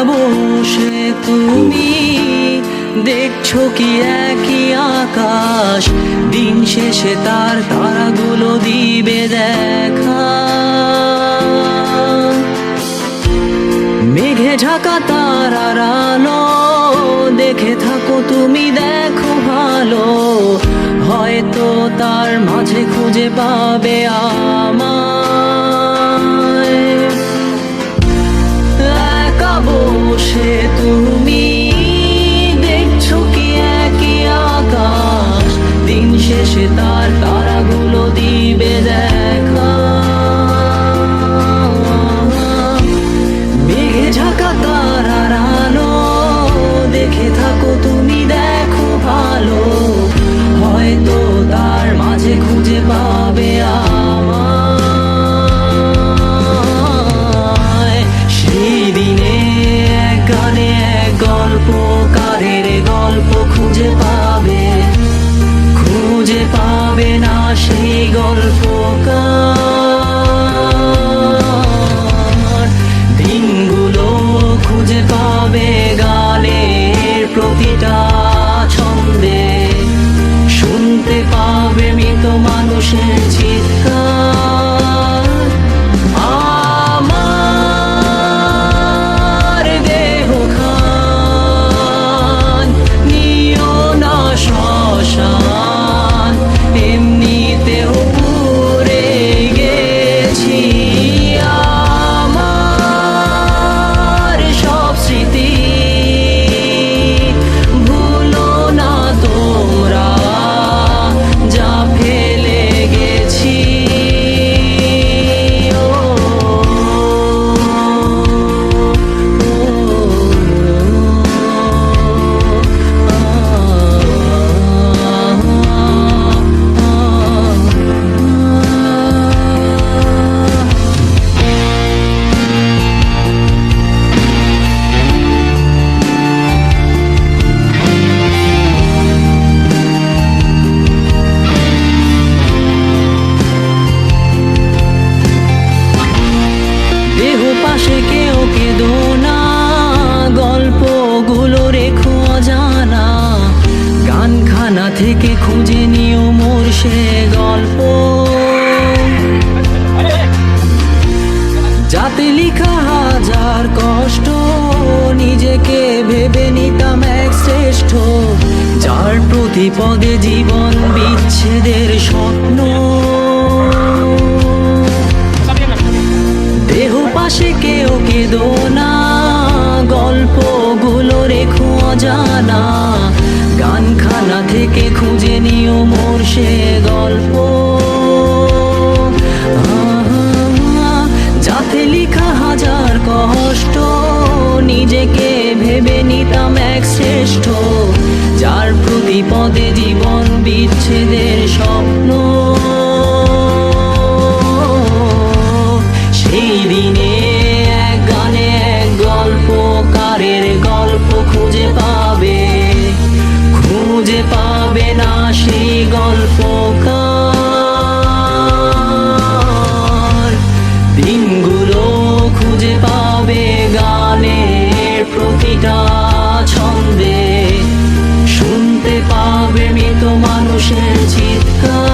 বসে তুমি দেখছো কি একই আকাশ, দিন শেষে তার তারাগুলো দিবে দেখা। মেঘে ঢাকা তারার আলো দেখে থাকো তুমি, দেখো ভালো, হয়তো তার মাঝে খুঁজে পাবে আমায়। একা বসে তুমি দেখছো কি একই আকাশ, দিন শেষে তার তারাগুলো দিবে দেখা। মেঘে ঢাকা তারার আলো দেখে থাকো তুমি, দেখো ভালো, হয়তো তার মাঝে খুঁজে পাবে আমায়। সেই দিনে এক গানে এক গল্পকারের গল্প খুঁজে পাবে, খুঁজে পাবে না সেই গল্পকার। দিনগুলো খুঁজে পাবে গানের প্রতিটা ছন্দে, শুনতে পাবে মৃত মানুষের চিৎকার। আমার দেহ খান নিও না শ্মশান, এমনিতেও পুড়ে গেছি। আমার সব স্মৃতি ভুলো না তোমরা, যা ফেলে গেছি। দেহ পাশে কেউ কেঁদো না, গল্পগুলো রেখো অজানা, গানখানা থেকে খুঁজে নিও মোর সে গল্প, যাতে লিখা হাজার কষ্ট নিজেকে ভেবে নিতাম এক শ্রেষ্ঠ, যার প্রতি পদে জীবন বিচ্ছেদের স্বপ্ন। দেহ পাশে কেউ কেঁদো না, গল্পগুলো রেখো অজানা, গানখানা থেকে খুঁজে নিও মোর সে গল্প, যাতে লিখা হাজার কষ্ট নিজেকে ভেবে নিতাম এক শ্রেষ্ঠ, যার প্রতি পদে জীবন বিচ্ছেদের স্বপ্ন। সেই দিনে এক গানে এক গল্পকারের গল্প খুঁজে পাবে, খুঁজে পাবে না সেই গল্পকার। দিনগুলো খুঁজে পাবে গানের প্রতিটা ছন্দে, শুনতে পাবে মৃত মানুষের চিৎকার।